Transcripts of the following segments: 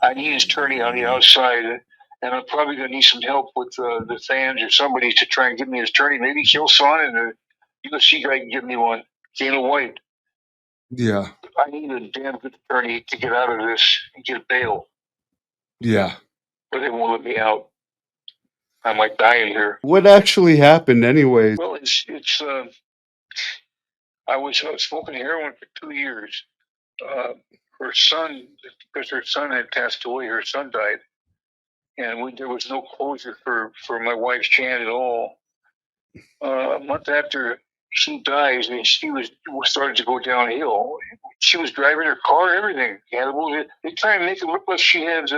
I need his attorney on the outside, and I'm probably going to need some help with the fans or somebody to try and give me his attorney. Maybe Kill Son and the UFC guy can give me one. Dana White. Yeah. I need a damn good attorney to get out of this and get bail. Yeah. But they won't let me out. I'm like dying here. What actually happened anyway? Well, I was smoking heroin for 2 years. Her son, because her son had passed away, her son died, and there was no closure for my wife's Jan at all. A month after she dies, and she was starting to go downhill. She was driving her car, everything. They try and make it look like she had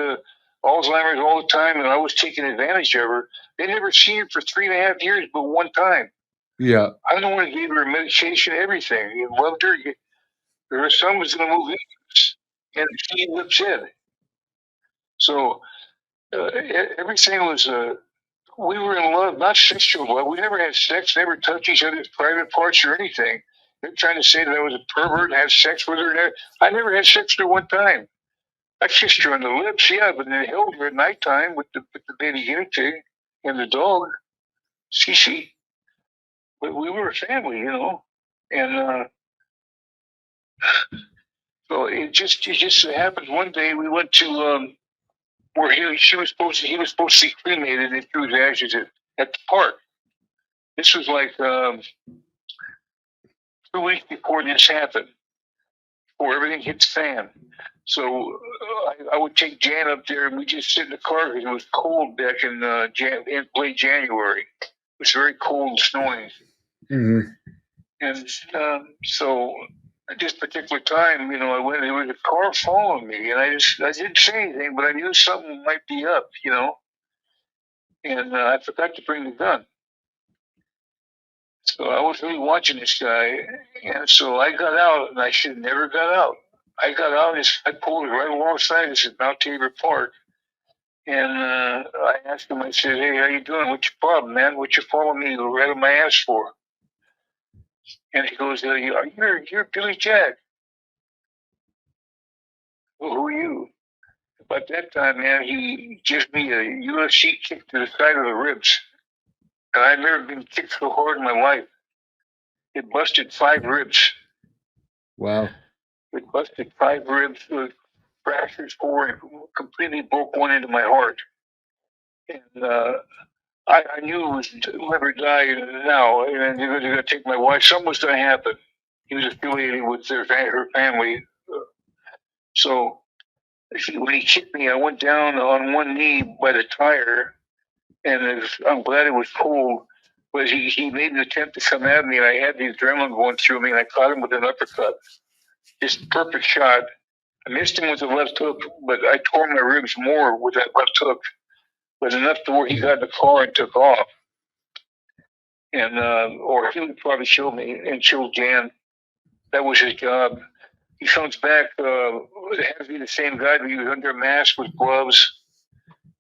Alzheimer's all the time, and I was taking advantage of her. They never seen her for 3.5 years, but one time. Yeah. I'm the one who gave her medication, everything. He loved her. Her son was going to move in, and she lives in. So everything was. We were in love, not sexual love. We never had sex, never touched each other's private parts or anything. They're trying to say that I was a pervert and had sex with her. I never had sex with her one time. I kissed her on the lips, yeah, but then I held her at nighttime with the baby guinea pig and the dog, Cece. But we were a family, and so it just happened. One day we went to where he was supposed to be cremated and threw his ashes at the park. This was like 2 weeks before this happened, before everything hit the fan. So I would take Jan up there, and we just sit in the car because it was cold back in late January. It was very cold and snowing. Mm-hmm. And so at this particular time, I went. There was a car following me, and I didn't say anything, but I knew something might be up, And I forgot to bring the gun. So I was really watching this guy, and so I got out, and I should have never got out. I got out, and I pulled right alongside us at Mount Tabor Park, and I asked him, I said, "Hey, how you doing? What's your problem, man? What you following me right on my ass for?" And he goes, "You're Billy Jack." Well, who are you? But that time, man, he gives me a UFC kick to the side of the ribs, and I've never been kicked so hard in my life. It busted 5 ribs. Wow. It busted 5 ribs, fractures 4, and completely broke one into my heart. And I knew it was never die now, and they're going to take my wife. Something was going to happen. He was affiliated with her family. So when he kicked me, I went down on one knee by the tire, and I'm glad it was cold. But he made an attempt to come at me, and I had the adrenaline going through me, and I caught him with an uppercut. Just perfect shot. I missed him with the left hook, but I tore my ribs more with that left hook, but enough to where he got in the car and took off. And or he would probably kill me and kill Jan. That was his job. He comes back. It has to be the same guy, but he was under a mask with gloves,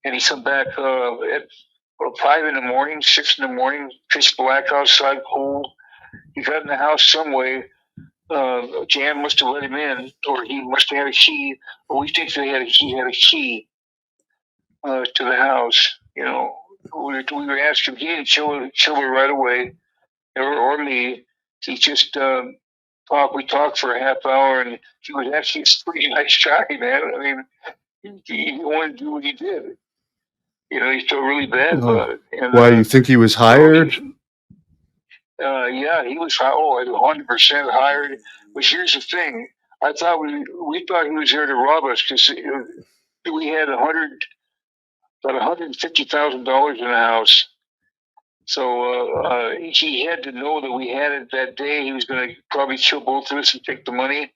and he come back at 5 in the morning, 6 in the morning, pitch black outside, cold. He got in the house some way. Jan must have let him in, or he must have had a key. Or we think he had a key to the house. We were asking. He didn't kill her right away, or me. He just talked. We talked for a half hour, and he was actually a pretty nice guy, man. I mean, he wanted to do what he did. He felt really bad about it. And, why, you think he was hired? Yeah, he was 100% hired. But here's the thing: I thought we thought he was there to rob us because we had about $150,000 in the house. So he had to know that we had it that day. He was going to probably kill both of us and take the money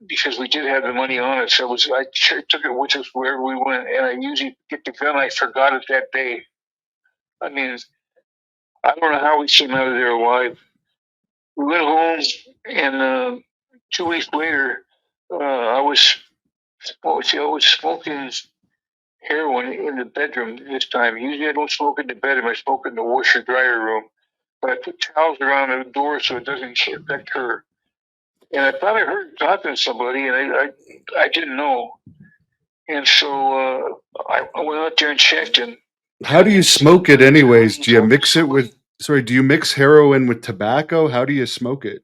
because we did have the money on us. So I took it with us wherever we went, and I usually get the gun. I forgot it that day. I mean, I don't know how we came out of there alive. We went home, and 2 weeks later, I was smoking heroin in the bedroom this time. Usually I don't smoke in the bedroom. I smoke in the washer dryer room. But I put towels around the door so it doesn't affect her. And I thought I heard talking to somebody, and I didn't know. And so I went out there and checked. And how do you smoke it anyways? Do you mix it with, sorry, do you mix heroin with tobacco? How do you smoke it?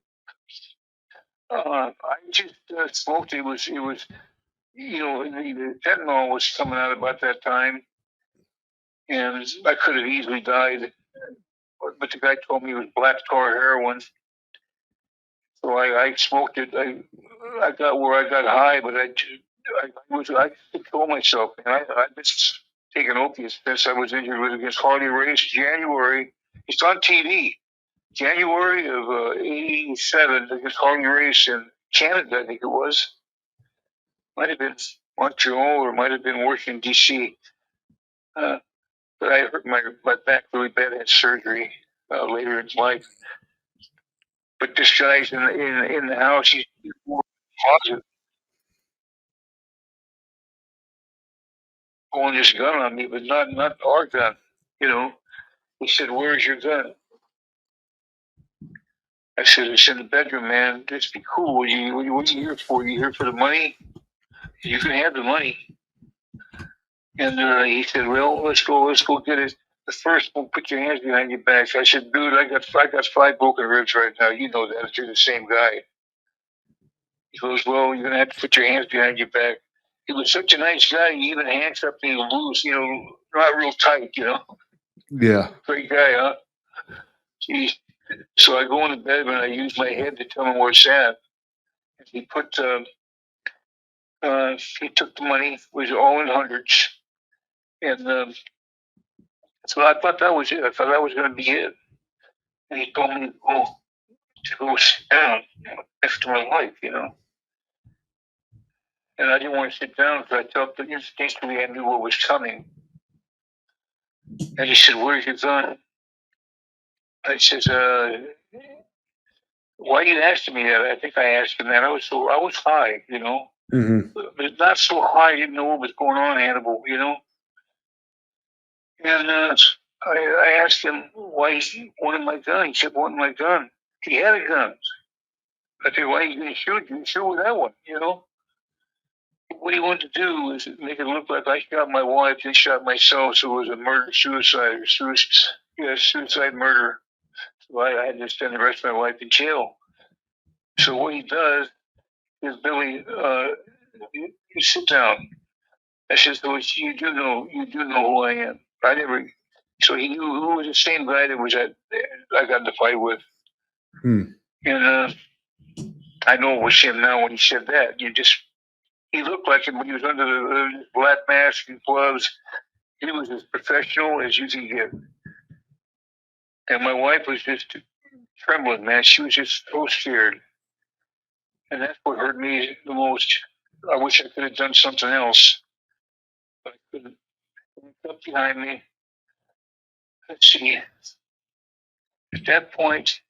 I just smoked. It was, the fentanyl was coming out about that time, and I could have easily died. But the guy told me it was black tar heroin, so I smoked it. I got where I got high, but I told myself, and I've been taking opiates since I was injured with against Harley Race. January, it's on TV. January of '87 against Harley Race in Canada, I think it was. Might have been Montreal or might have been Washington D.C. Uh, but I hurt my back really bad. I had surgery later in life. But this guy's in the house. He's closet pulling his gun on me, but not our gun. You know, he said, "Where's your gun?" I said, "It's in the bedroom, man. Just be cool. What are you here for? You here for the money? You can have the money." And he said, "Well, let's go get it. The first one, put your hands behind your back." I said, "Dude, I got 5 broken ribs right now. You know that. You're the same guy." He goes, "Well, you're gonna have to put your hands behind your back." He was such a nice guy. He even handcuffed me loose, not real tight, Yeah. Great guy, huh? Jeez. So I go into bed and I use my head to tell him where it's at. He put, he took the money, it was all in hundreds, and so I thought that was it. I thought that was going to be it. And he told me to go sit down next to my wife. And I didn't want to sit down because I felt that instinctively I knew what was coming. And he said, "Where's your gun?" I says, "Why are you asking me that?" I think I asked him that. I was high, Mm-hmm. but not so high. I didn't know what was going on, Hannibal. And I asked him why he wanted my gun. He said, "Wanted my gun." He had a gun. I said, "Why are you going to shoot? You shoot with that one." What he wanted to do was make it look like I shot my wife and shot myself, so it was a murder suicide or suicide murder. So I had to spend the rest of my life in jail. So what he does is, "Billy, you sit down." I said, "So you do know who I am." I never. So he knew who was the same guy that was at I got in the fight with, and I know it was him now when he said that. He looked like him when he was under the black mask and gloves. He was as professional as you can get. And my wife was just trembling, man. She was just so scared. And that's what hurt me the most. I wish I could have done something else. But I couldn't. Up behind me. Let's see. At that point,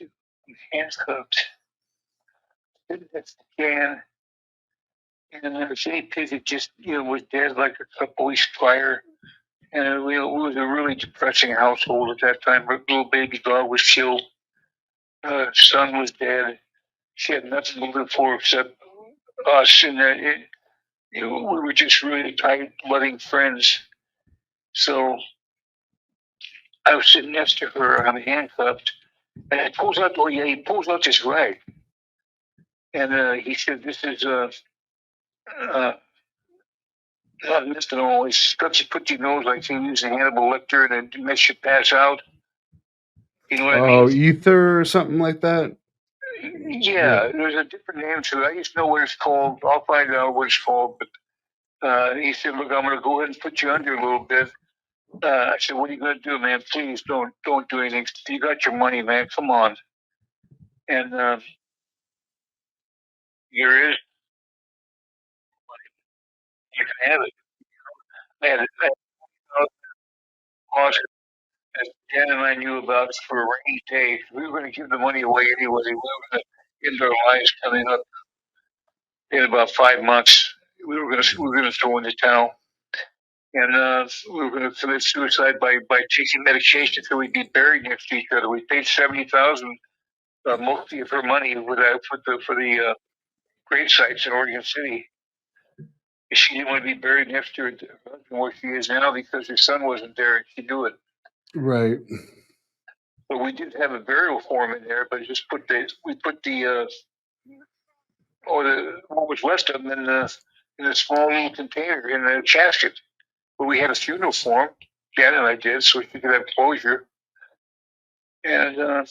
I'm handcuffed. Didn't have the can. And then Jay Pickett just, was dead like a couple weeks prior. And it was a really depressing household at that time. Her little baby dog was killed. Son was dead. She had nothing to live for except us. And we were just really tight, loving friends. So I was sitting next to her. I'm handcuffed. And he pulls out this rag. And he said, "This is uh, not methanol. It's stuff you put your nose like you use a Hannibal Lecter and it makes you pass out." You know what I mean? Oh, ether or something like that? Yeah, there's a different name to it. I used to know what it's called. I'll find out what it's called. But he said, "Look, I'm going to go ahead and put you under a little bit." I said, "What are you going to do, man? Please don't do anything. You got your money, man. Come on." And here it is. You can have it. I had lost it, as Jan and I knew about for a rainy day. We were going to give the money away anyway. We were going to end our lives coming up in about 5 months. We were going to throw in the towel. And we were going to commit suicide by taking medication so we'd be buried next to each other. We paid 70,000, mostly of her money for that for the grave sites in Oregon City. She didn't want to be buried next to her husband where she is now because her son wasn't there and she knew it. Right. But we did have a burial form in there, but just put the what was left of them in a small little container in a casket. But we had a funeral form, Janet and I did, so she could have closure. And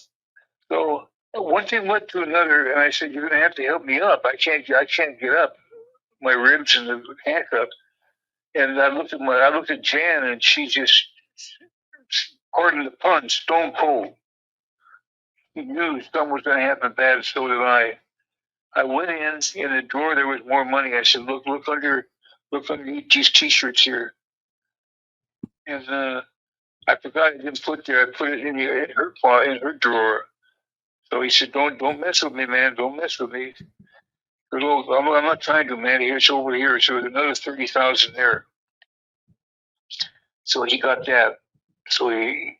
so one thing led to another, and I said, "You're going to have to help me up. I can't get up. My ribs and the handcuff." And I looked at Jan, and she just, pardon the pun, stone cold. She knew something was going to happen bad. So did I. I went in the drawer. There was more money. I said, "Look underneath these T-shirts here." And I forgot I didn't put there. I put it in her drawer. So he said, "Don't mess with me, man. Don't mess with me." I'm not trying to, man. It's over here. So there's another 30,000 there. So he got that. So he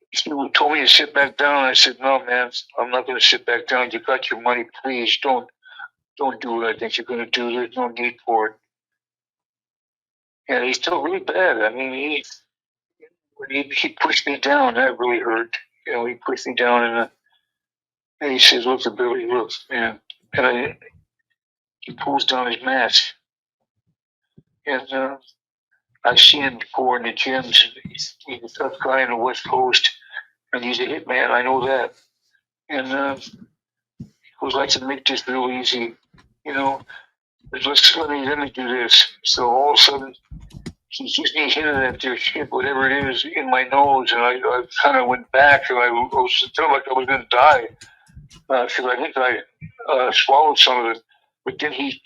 told me to sit back down. I said, "No, man, I'm not going to sit back down. You got your money. Please don't do what I think you're going to do. There's no need for it." And he's still really bad. I mean, he pushed me down. That really hurt. He pushed me down and he says, "Look at Billy, look, man." And he pulls down his mask. And I've seen him before in the gyms. He's a tough guy on the West Coast, and he's a hitman. I know that. And he would like to make this real easy, you know. Let me do this. So all of a sudden, he gives me a hint of that there shit, whatever it is, in my nose, and I kind of went back, and I was felt like I was going to die because I think I swallowed some of it. But then he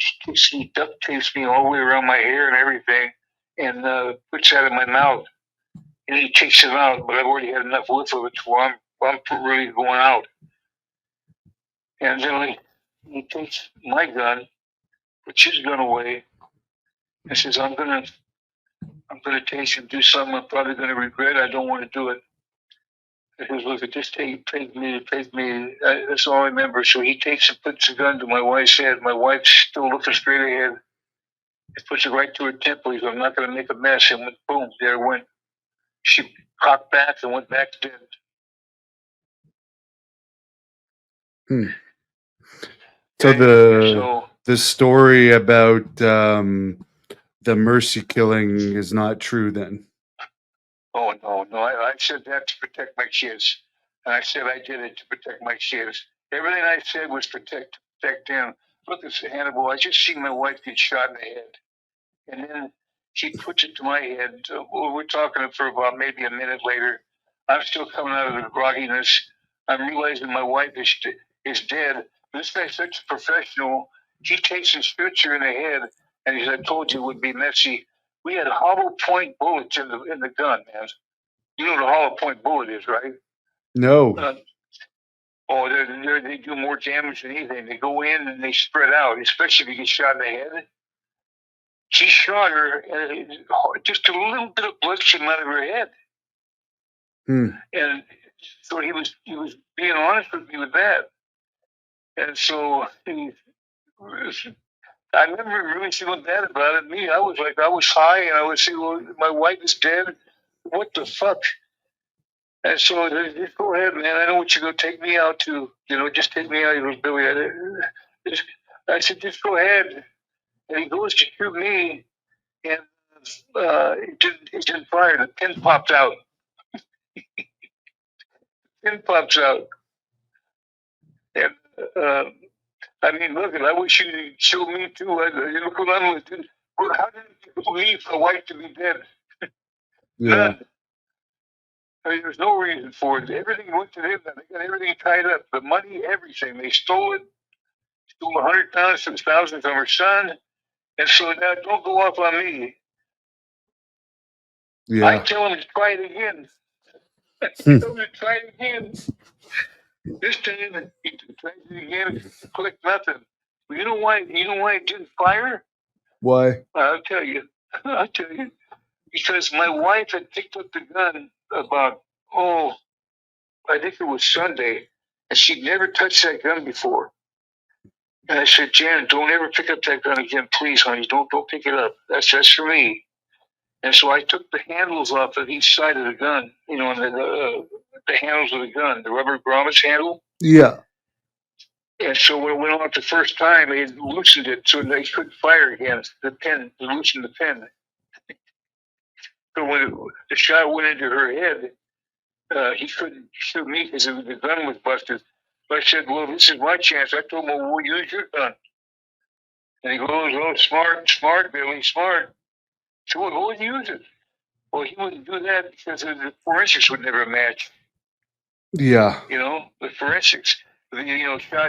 duct tapes me all the way around my hair and everything, and puts that in my mouth, and he takes it out. But I've already had enough whiff of it, so I'm really going out. And then he takes my gun, puts his gun away, and says, I'm gonna take and do something I'm probably gonna regret. I don't want to do it." He goes, "Look, just take me. That's all I remember." So he takes and puts the gun to my wife's head. My wife's still looking straight ahead. He puts it right to her temple. He goes, "I'm not going to make a mess." And went, boom, there it went. She cocked back and went back to bed. So the story about the Mercy killing is not true then? Oh, no. I said that to protect my kids. And I said I did it to protect my kids. Everything I said was protect them. Look, it's Hannibal. I just seen my wife get shot in the head. And then she puts it to my head. We're talking for about maybe a minute later. I'm still coming out of the grogginess. I'm realizing my wife is dead. This guy's such a professional. He takes and shoots her in the head. And as I told you, it would be messy. We had hollow point bullets in the gun, man. You know what a hollow point bullet is, right? No. They do more damage than anything. They go in and they spread out, especially if you get shot in the head. She shot her, and just a little bit of blood came out of her head. And so he was being honest with me with that. And so I never really feeling bad about it. I was high, and I would say, "Well, my wife is dead. What the fuck?" And so just go ahead, man. I know what you're going to take me out to. Just take me out. He goes, "Billy." I said, "Just go ahead." And he goes to shoot me, and it didn't fire. The pin popped out. Pin pops out. And I mean, look, I wish you showed me too. Look what I'm doing. How did you believe a wife to be dead? Yeah. None. I mean, there's no reason for it. Everything went to them. They got everything tied up. The money, everything. They stole it. Stole 100,000 from her son. And so now don't go off on me. Yeah. I tell him to try it again. Tell him to try it again. This time he tries it again. Click nothing. You know why? It didn't fire? Why? I'll tell you. Because my wife had picked up the gun about, I think it was Sunday, and she'd never touched that gun before. And I said, Janet, don't ever pick up that gun again, please, honey. Don't pick it up. That's for me. And so I took the handles off of each side of the gun, and the handles of the gun, the rubber grommets handle. Yeah. And so when it went off the first time, it loosened it so they couldn't fire again. The pin, loosened the pin. So when the shot went into her head, he couldn't shoot me because the gun was busted. So I said, well, this is my chance. I told him, well, we'll use your gun. And he goes, oh, smart, Billy, smart. So we'll go and use it. Well, he wouldn't do that because the forensics would never match. Yeah. The forensics.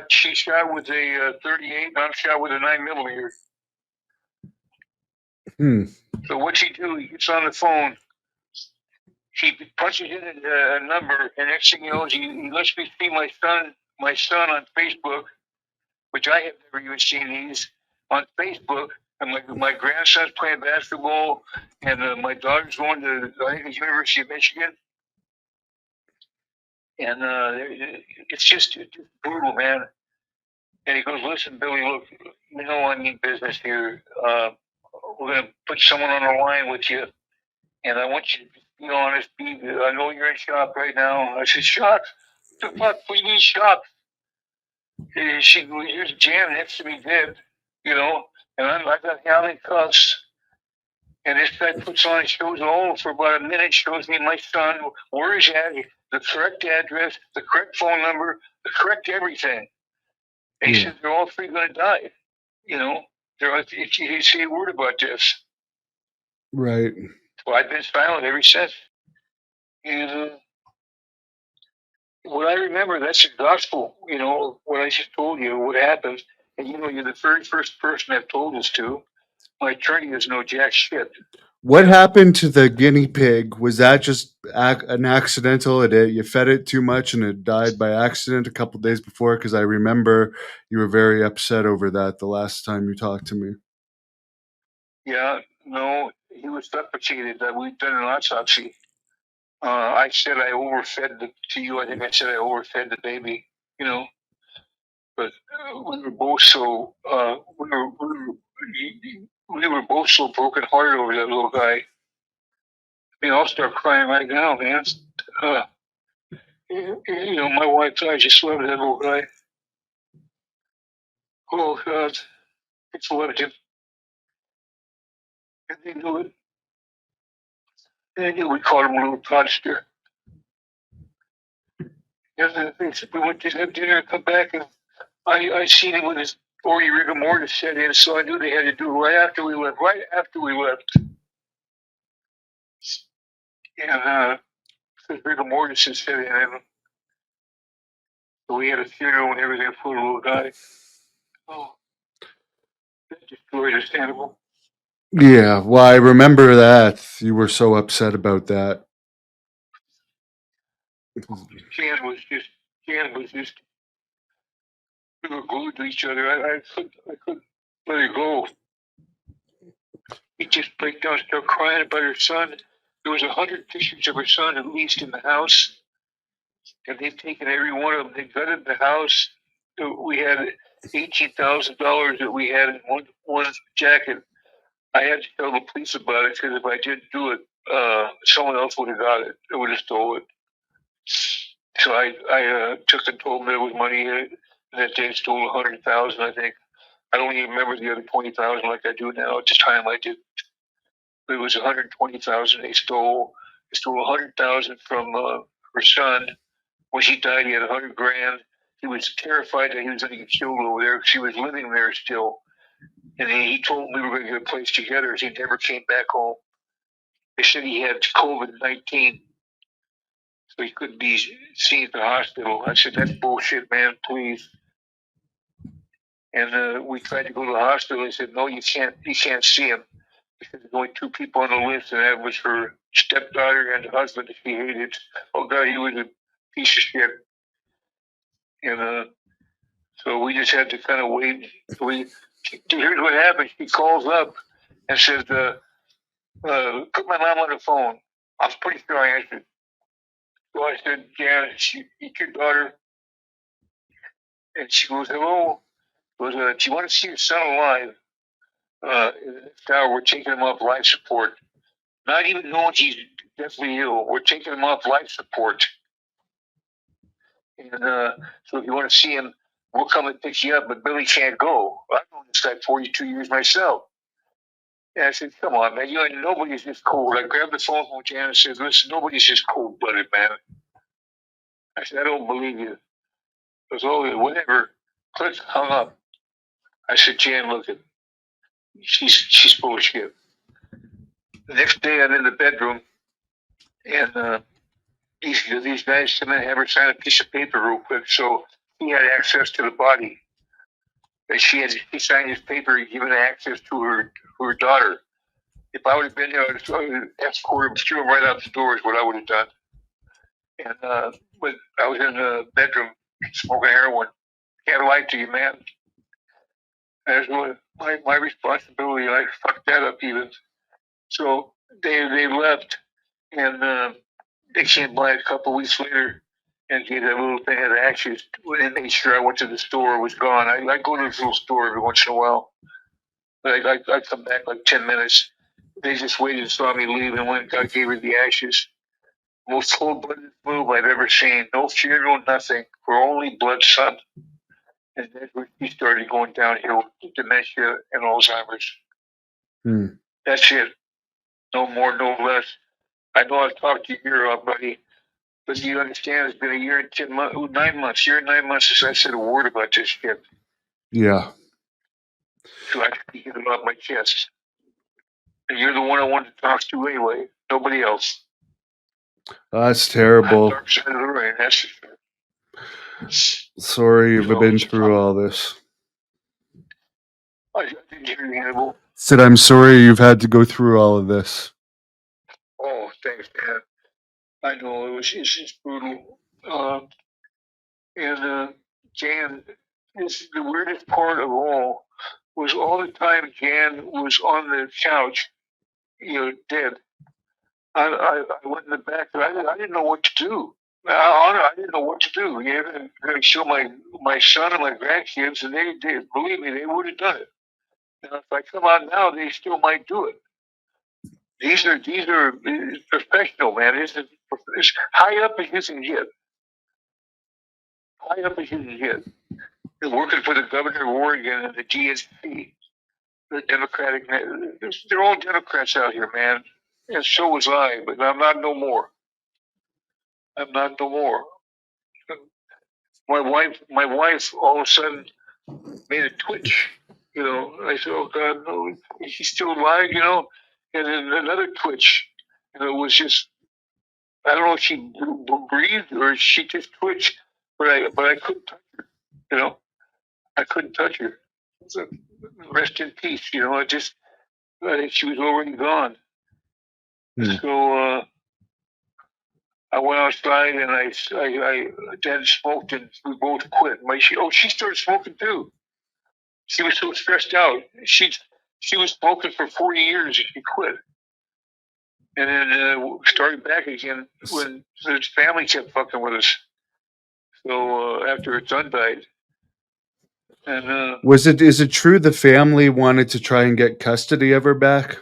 She shot with a 38, I'm shot with a 9mm. So what's he do? He gets on the phone. He punches in a number, and next thing you know, he lets me see my son on Facebook, which I have never even seen these on Facebook. And my grandson's playing basketball, and my daughter's going to, I think, the University of Michigan. And it's just brutal, man. And he goes, listen, Billy, look, I mean business here. We're going to put someone on the line with you, and I want you to be honest. I know you're in shock right now. I said, shock? What the fuck? What do you mean shock? Here's Jan next to me dead, and I got held in cuffs. And this guy puts on, shows all for about a minute, shows me my son, where he's at, the correct address, the correct phone number, the correct everything. And he said, they're all three going to die. If you say a word about this. Right. So I've been silent ever since. And what I remember, that's the gospel, what I just told you, what happened. And, you're the very first person I've told this to. My attorney doesn't know jack shit. What happened to the guinea pig? Was that just an accidental? You fed it too much and it died by accident a couple days before? Because I remember you were very upset over that the last time you talked to me. Yeah, no, he was suffocated. We've done an autopsy. I said I overfed to you. I think I said I overfed the baby. But we were both so we were both so broken hearted over that little guy. I mean, I'll start crying right now, man. My wife and I just loved that little guy. Oh God, it's loved him, and they knew it. And they knew we called him a little Protestant. And we went to have dinner and come back, and I seen him with his 40 rigor mortis set in, so I knew they had to do it right after we left. Right after we left, and his rigor mortis is set in, and so we had a funeral and everything for the little guy. Oh, that destroyed his animal. Yeah, well, I remember that. You were so upset about that. Jan was just, we were glued to each other. I couldn't let her go. He just break down, start crying about her son. There was 100 pictures of her son at least in the house, and they've taken every one of them. They gutted the house. We had $18,000 that we had in one jacket. I had to tell the police about it because if I didn't do it, someone else would have got it. They would have stole it. So I took and told them there was money in it, and that they stole 100,000. I think I don't even remember the other 20,000 like I do now. At the time, I did. It was 120,000 they stole. They stole 100,000 from her son. When she died, he had 100 grand. He was terrified that he was going to get killed over there because he was living there still. And he told me we were going to get a place together. He never came back home. They said he had COVID-19, so he couldn't be seen at the hospital. I said, that's bullshit, man, please. And we tried to go to the hospital. They said, no, you can't see him. Because there's only two people on the list, and that was her stepdaughter and husband that she hated. Oh, God, he was a piece of shit. And so we just had to kind of wait. Here's what happened. She calls up and says, put my mom on the phone. I was pretty sure I answered. So I said, Janet, it's your daughter. And she goes, hello. was, if you want to see your son alive, in the next hour, we're taking him off life support. Not even knowing he's deathly ill, we're taking him off life support. And so if you want to see him, we'll come and pick you up, but Billy can't go. I've known this guy 42 years myself. And I said, come on, man, nobody's just cold. I grabbed the phone from Jan and said, listen, nobody's just cold-blooded, man. I said, I don't believe you. He goes, oh, whatever. Click, hung up. I said, Jan, look, she's full of shit. The next day, I'm in the bedroom, and these guys come in and have her sign a piece of paper real quick. So he had access to the body. And she signed this paper giving access to her daughter. If I would have been there, I would have escorted him, threw him right out the door is what I would have done. And but I was in the bedroom smoking heroin. Can't lie to you, man. That's my responsibility. I fucked that up even. So they left, and they came by a couple weeks later and gave that little thing of ashes. And made sure I went to the store. It was gone. I go to this little store every once in a while. But I come back like 10 minutes. They just waited and saw me leave and went and gave her the ashes. Most cold-blooded move I've ever seen. No funeral, nothing. Her only blood son. And that's where she started going downhill, dementia and Alzheimer's. That's it. No more, no less. I know I've talked to you here, buddy, but you understand it's been a year and 10 months, 9 months, year and 9 months since I said a word about this shit. Yeah. So I can get it off my chest. And you're the one I wanted to talk to anyway. Nobody else. That's terrible. Dark side of the rain, that's for sure. Sorry you've been through all this. I didn't hear you, Hannibal. Said I'm sorry you've had to go through all of this. Oh, thanks, man. I know it's just brutal. And Jan, this is the weirdest part of all was all the time Jan was on the couch, dead. I went in the back. I didn't know what to do. I didn't know what to do. You know, I'm going to show my son and my grandkids, and they did. Believe me, they would have done it. And if I come out now, they still might do it. These are professional, man. It's high up as you can get. High up as you can get. They're working for the governor of Oregon and the GSP, the Democratic. They're all Democrats out here, man. And so was I, but I'm not no more. I'm not no more. My wife, all of a sudden made a twitch. I said, "Oh God, no, he's still alive," And then another twitch, and it was just, I don't know if she breathed or she just twitched, but I couldn't touch her. I couldn't touch her. So, rest in peace. I think she was already gone. So I went outside and I then smoked and we both quit. She started smoking too. She was so stressed out. She was smoking for 40 years and she quit. And then started back again when his family kept fucking with us. So after her son died. And is it true the family wanted to try and get custody of her back?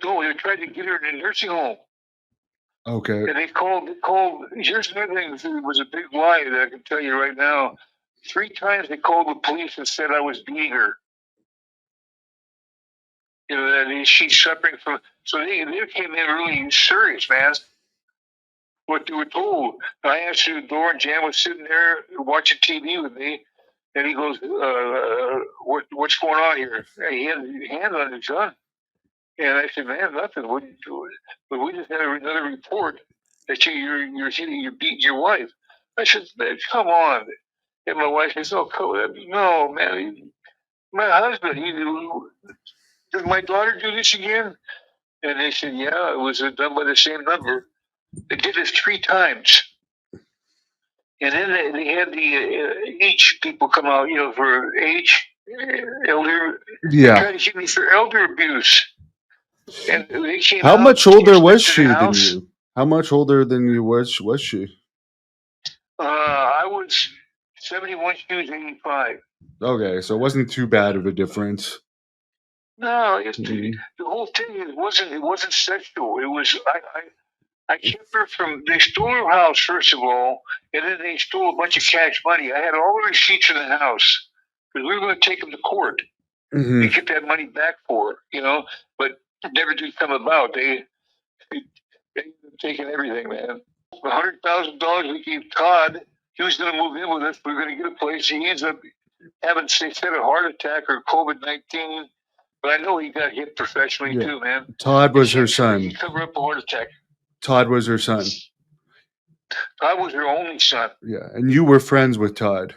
No, they tried to get her in a nursing home. Okay. And they called. Here's another thing. It was a big lie that I can tell you right now. 3 times they called the police and said I was beating her. That she's suffering from. So they came in really serious, man. What they were told. I answered the door and Jan was sitting there watching TV with me. And he goes, what's going on here? And he had his hand on his gun. And I said, man, nothing. What are you doing? But we just had another report that you're beating your wife. I said, man, come on. And my wife says, oh, no, man. My husband, did my daughter do this again? And they said, yeah, it was done by the same number. They did it 3 times. And then they had the age people come out, for age, elder. Yeah. They tried to shoot me for elder abuse. And they came How out, much older was she than you? How much older than you was she? I was 71 shoes, 85. Okay, so it wasn't too bad of a difference. No, the whole thing it wasn't sexual. It was I kept her from. They stole her house first of all, and then they stole a bunch of cash money. I had all the receipts in the house because we were going to take them to court and get that money back for her, But it never did come about. They taken everything, man. $100,000 we gave Todd. He was going to move in with us. We were going to get a place. He ends up having, they said, a heart attack or COVID-19. But I know he got hit professionally too, man. Todd was her son. He covered up a heart attack. Todd was her son. Todd was her only son. Yeah, and you were friends with Todd.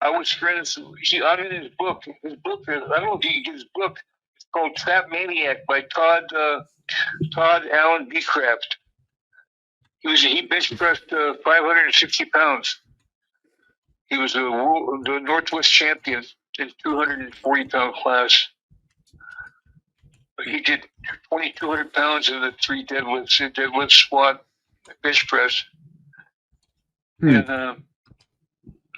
I was friends. I'm in his book. His book. I don't know if you can get his book. It's called Trap Maniac by Todd Allen Beecraft. He bench pressed 560 pounds. He was the Northwest champion in 240-pound class. He did 2,200 pounds in the 3 deadlift, squat, bench press. And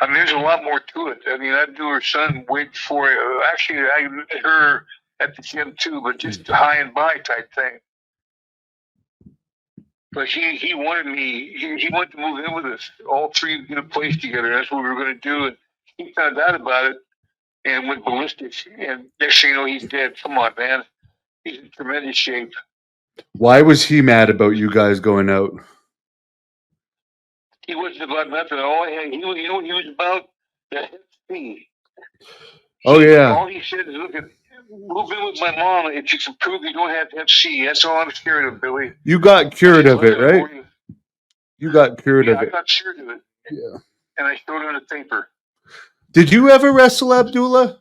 I mean, there's a lot more to it. I mean, I knew her son way before. Actually, I met her at the gym too, but just high and by type thing. But he wanted me. He wanted to move in with us, all three in a place together. That's what we were going to do. And he found out about it and went ballistic. And next thing you know, he's dead. Come on, man. He's in tremendous shape. Why was he mad about you guys going out? He wasn't about nothing. He was about the FC. Oh yeah. All he said is, "Look, move in with my mom if you can prove you don't have FC. That's all I'm scared of, Billy." You got cured of it, right? You got cured of it. I got cured of it. Yeah. And I showed her the paper. Did you ever wrestle Abdullah?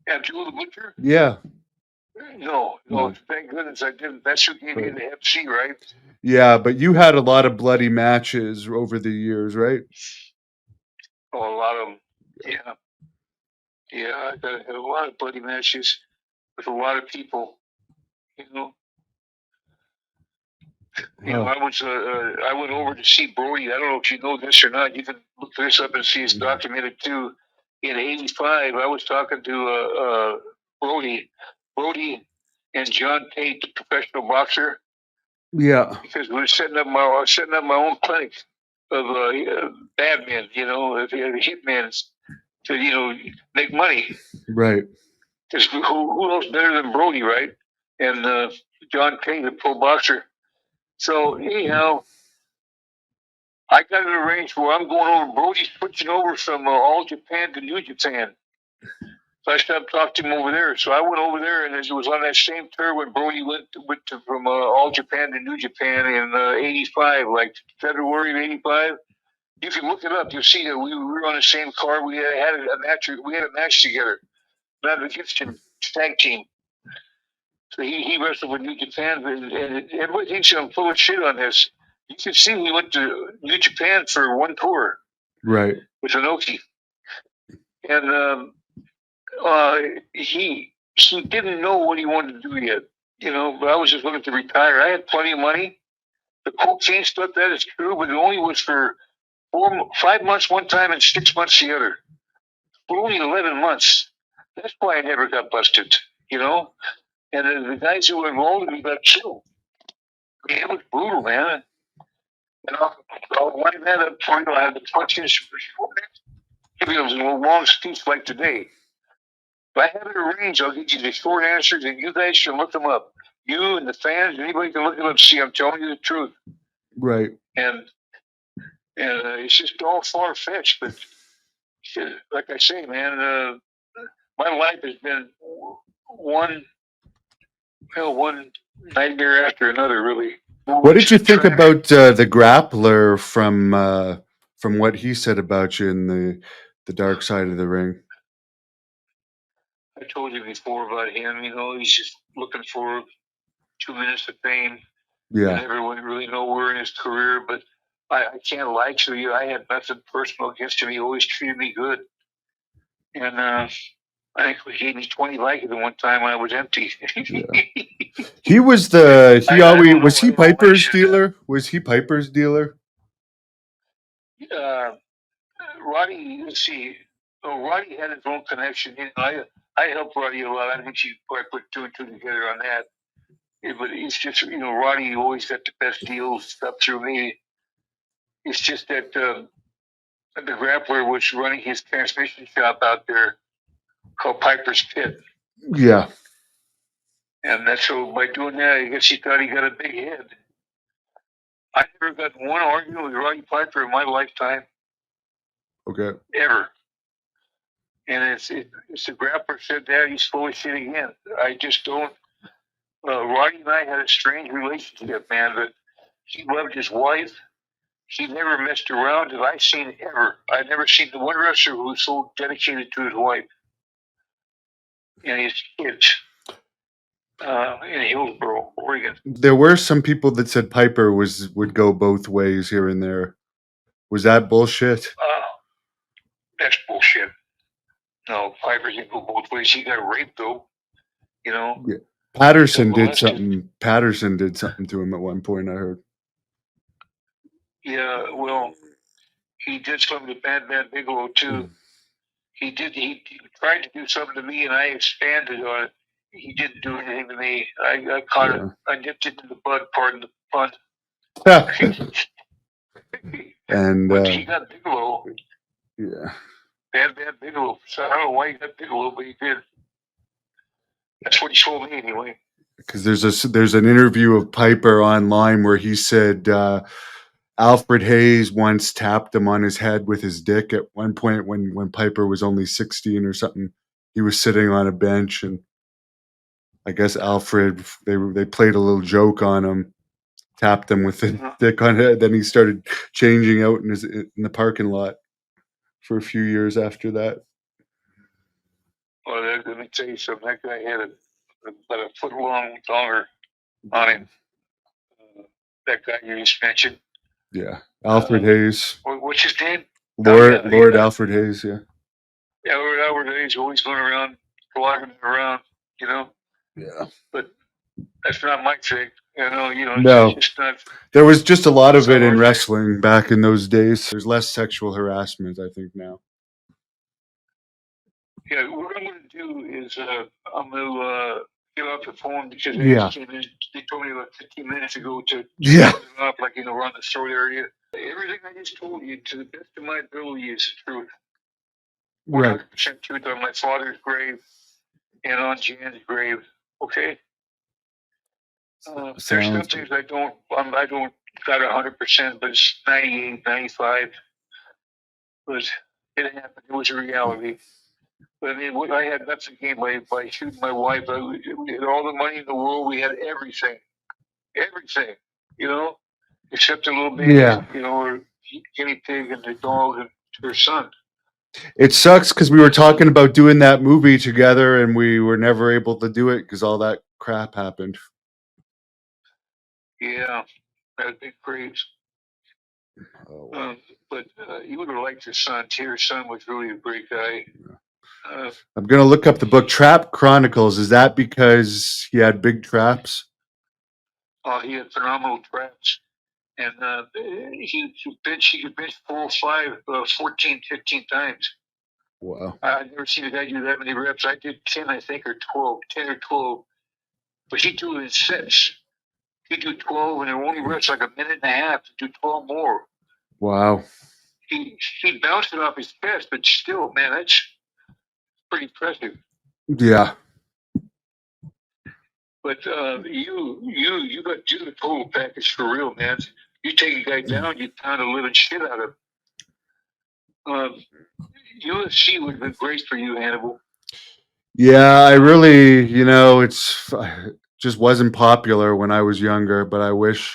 Abdullah the Butcher? Yeah. No. Thank goodness I didn't. That's who gave me the FC, right? Yeah, but you had a lot of bloody matches over the years, right? Oh, a lot of them. Yeah. Yeah, I had a lot of bloody matches with a lot of people. I went over to see Brody. I don't know if you know this or not. You can look this up and see it's documented too. In '85, I was talking to Brody and John Tate, the professional boxer. Yeah. Because we were setting up my own clinic of bad men, hitmen to make money. Right. Because who else better than Brody, right? And John Tate, the pro boxer. So anyhow, I got it arranged where I'm going over. Brody's switching over from All Japan to New Japan. So I stopped talking to him over there. So I went over there, and it was on that same tour when Brody went from All Japan to New Japan in '85, like February of '85. You can look it up. You'll see that we were on the same car. We had a match. We had a match together. Not against him, tag team. So he wrestled with New Japan, and everybody thinks I'm full of shit on this. You can see we went to New Japan for one tour. Right. With Inoki. And he didn't know what he wanted to do yet, but I was just looking to retire. I had plenty of money. The cocaine stuff, that is true, but it only was for 5 months one time and 6 months the other. For only 11 months. That's why I never got busted, And the guys who were involved in me got killed. I mean, it was brutal, man. I'll wind that up for you. I have the punches. Give you a long speech like today. If I have it arranged, I'll give you the short answers, and you guys can look them up. You and the fans, anybody can look it up and see I'm telling you the truth. Right. And it's just all far-fetched, but like I say, man, my life has been one nightmare after another, really. What did you think about the grappler from what he said about you in the dark side of the ring? I told you before about him. He's just looking for 2 minutes of fame. Yeah. And everyone really nowhere in his career, but I can't lie to you. I had nothing personal against him. He always treated me good. And I think he gave me 20 likes at one time when I was empty. Yeah. He was Piper's dealer? Was he Piper's dealer? Roddy, let's see. Oh, Roddy had his own connection. I helped Roddy a lot. I think she probably put two and two together on that. But it's just, Roddy always got the best deals stuff through me. It's just that the grappler was running his transmission shop out there called Piper's Pit. Yeah. And that's so by doing that, I guess he thought he got a big head. I never got one argument with Roddy Piper in my lifetime. Okay. Ever. And it's the grappler said that, he's full of shit again. I just don't. Roddy and I had a strange relationship, man, but he loved his wife. He never messed around that I've seen ever. I've never seen the one wrestler who was so dedicated to his wife and his kids in Hillsboro, Oregon. There were some people that said Piper would go both ways here and there. Was that bullshit? That's bullshit. No, Piper didn't go both ways. He got raped, though. Yeah. Patterson did something. Patterson did something to him at one point, I heard. Yeah, well, he did something to Bad Man Bigelow, too. He tried to do something to me, and I expanded on it. He didn't do anything to me. I caught it. I nipped it in the bud, pardon the pun. And but he got Bigelow. Yeah. Bad Man Bigelow. So I don't know why he got Bigelow, but he did. That's what he told me anyway. Because there's an interview of Piper online where he said Alfred Hayes once tapped him on his head with his dick at one point when Piper was only 16 or something. He was sitting on a bench, and I guess Alfred, they played a little joke on him, tapped him with the dick on it. Then he started changing out in the parking lot for a few years after that. Well, let me tell you something. That guy had about a foot long donger on him. That guy you just mentioned. Yeah, Alfred Hayes. What's his name? Lord Alfred Hayes. Yeah. Yeah, Lord Alfred Hayes always going around, flogging around. Yeah. But that's not my thing. No. It's just not. There was just a lot of it in wrestling back in those days. There's less sexual harassment, I think, now. Yeah, what I'm going to do is I'm going to get off the phone because they told me about 15 minutes ago to off, like around the throat area. Everything I just told you, to the best of my ability, is true. 100% truth on my father's grave and on Jan's grave. Okay. There's some things I don't got 100%, but it's 98, 95. But it happened. It was a reality. But I mean, I had nothing gained by shooting my wife. We had all the money in the world. We had everything, except a little baby, or guinea pig and the dog and her son. It sucks because we were talking about doing that movie together, and we were never able to do it because all that crap happened. Yeah, that'd be great. But you would have liked your son. Your son was really a great guy. I'm going to look up the book Trap Chronicles. Is that because he had big traps? He had phenomenal traps. And he could bench 405, 14, 15 times. Wow. I've never seen a guy do that many reps. I did 10, I think, or 12, 10 or 12. But he'd do it in sets. He'd do 12, and it only reps like a minute and a half to do 12 more. Wow. He bounced it off his chest, but still, man, that's pretty impressive. Yeah. But you got to do the total package for real, man. You take a guy down, you pound the living shit out of him. UFC would have been great for you, Hannibal. Yeah, I really, it's just wasn't popular when I was younger, but I wish